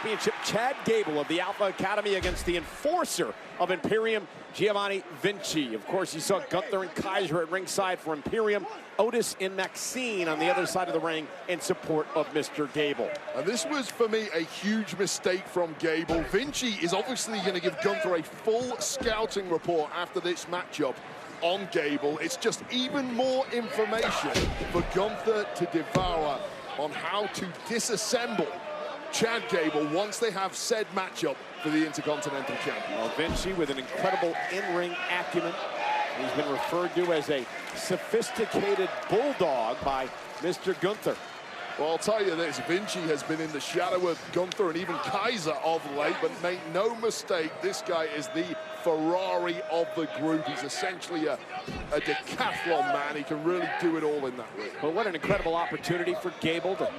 Championship, Chad Gable of the Alpha Academy against the enforcer of Imperium, Giovanni Vinci. Of course, you saw Gunther and Kaiser at ringside for Imperium, Otis and Maxine on the other side of the ring in support of Mr. Gable. And this was, for me, a huge mistake from Gable. Vinci is obviously going to give Gunther a full scouting report after this matchup on Gable. It's just even more information for Gunther to devour on how to disassemble Chad Gable once they have said matchup for the Intercontinental Champion. Well, Vinci with an incredible in-ring acumen. He's been referred to as a sophisticated bulldog by Mr. Gunther. Well, I'll tell you this, Vinci has been in the shadow of Gunther and even Kaiser of late, but make no mistake, this guy is the Ferrari of the group. He's essentially a decathlon man. He can really do it all in that ring. But what an incredible opportunity for Gable to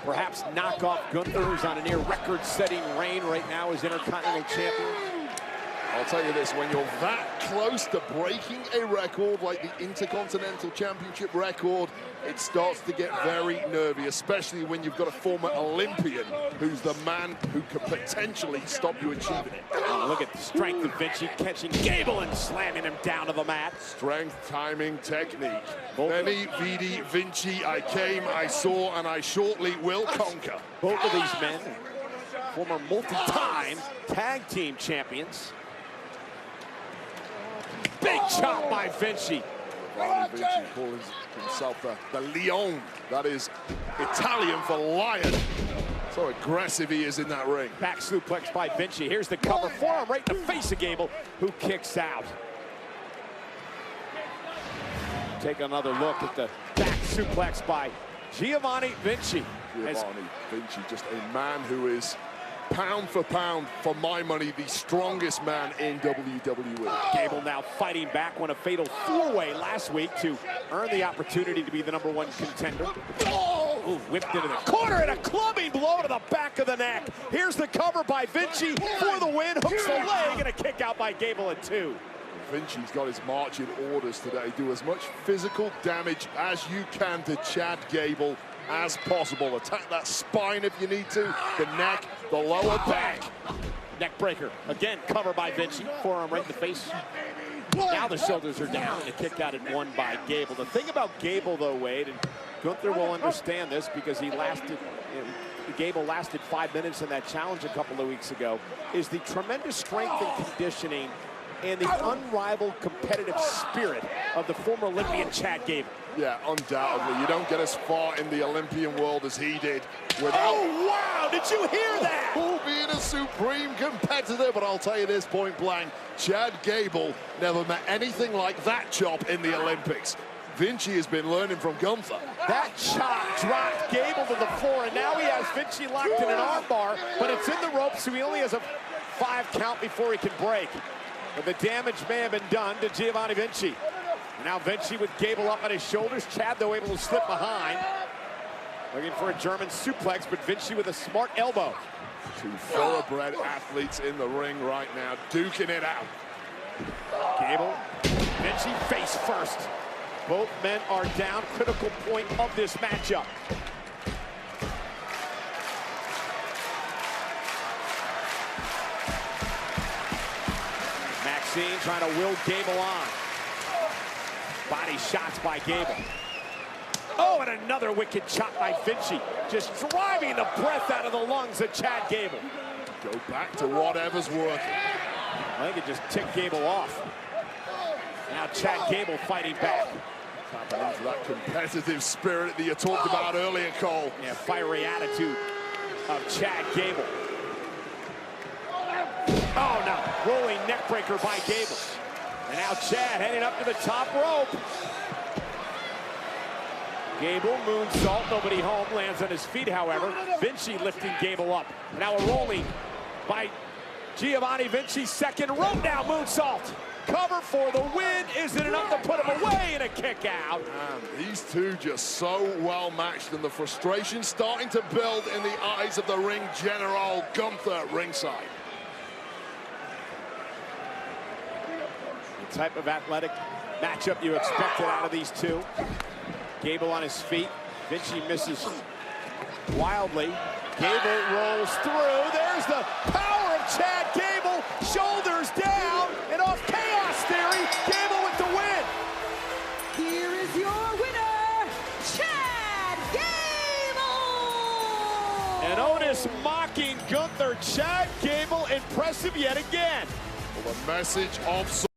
perhaps knock off Gunther, who's on a near record-setting reign right now as Intercontinental Champion. I'll tell you this, when you're that close to breaking a record like the Intercontinental Championship record, it starts to get very nervy, especially when you've got a former Olympian who's the man who could potentially stop you achieving it. Oh, look at the strength of Vinci catching Gable and slamming him down to the mat. Strength, timing, technique. Veni, vidi, Vinci, I came, I saw, and I shortly will conquer. Both of these men, former multi-time tag team champions. Big chop by Vinci. Giovanni Vinci calls himself the Leon. That is Italian for lion. So aggressive he is in that ring. Back suplex by Vinci. Here's the cover forearm right in the face of Gable, who kicks out. Take another look at the back suplex by Giovanni Vinci. Giovanni Vinci, just a man who is pound for pound, for my money, the strongest man in WWE. Gable now fighting back, won a fatal four-way last week to earn the opportunity to be the #1 contender. Ooh, whipped into the corner and a clubbing blow to the back of the neck. Here's the cover by Vinci for the win. Hooks the leg and a kick out by Gable at 2. Vinci's got his marching orders today. Do as much physical damage as you can to Chad Gable as possible. Attack that spine if you need to, the neck, the lower back. Neck breaker, again, cover by Vinci. Forearm right in the face. Now the shoulders are down and a kick out at 1 by Gable. The thing about Gable, though, Wade, and Gunther will understand this because Gable lasted 5 minutes in that challenge a couple of weeks ago, is the tremendous strength and conditioning and the unrivaled competitive spirit of the former Olympian Chad Gable. Yeah, undoubtedly. You don't get as far in the Olympian world as he did without... Oh, wow! Did you hear that? Being a supreme competitor, but I'll tell you this point blank, Chad Gable never met anything like that chop in the Olympics. Vinci has been learning from Gunther. That chop dropped Gable to the floor, and now he has Vinci locked in an armbar, but it's in the ropes, so he only has a 5 count before he can break. But the damage may have been done to Giovanni Vinci. Now Vinci with Gable up on his shoulders. Chad, though, able to slip behind. Looking for a German suplex, but Vinci with a smart elbow. 2 thoroughbred athletes in the ring right now, duking it out. Gable, Vinci face first. Both men are down. Critical point of this matchup. Maxine trying to will Gable on. Body shots by Gable. Oh, and another wicked chop by Vinci. Just driving the breath out of the lungs of Chad Gable. Go back to whatever's working. I think it just ticked Gable off. Now Chad Gable fighting back. Tapping into that competitive spirit that you talked about earlier, Cole. Yeah, fiery attitude of Chad Gable. Oh, no. Rolling neck breaker by Gable. And now Chad heading up to the top rope. Gable, moonsault, nobody home, lands on his feet, however. Vinci lifting Gable up. Now a rolling by Giovanni Vinci, second rope now, moonsault. Cover for the win. Is it enough to put him away and a kick out? Man, these two just so well matched, and the frustration starting to build in the eyes of the ring general, Gunther at ringside. The type of athletic matchup you expected out of these two. Gable on his feet. Vinci misses wildly. Gable rolls through There's the power of Chad Gable, shoulders down, and off Chaos Theory, Gable with the win. Here is your winner, Chad Gable! And Otis mocking Gunther. Chad Gable, impressive yet again. Well, the message of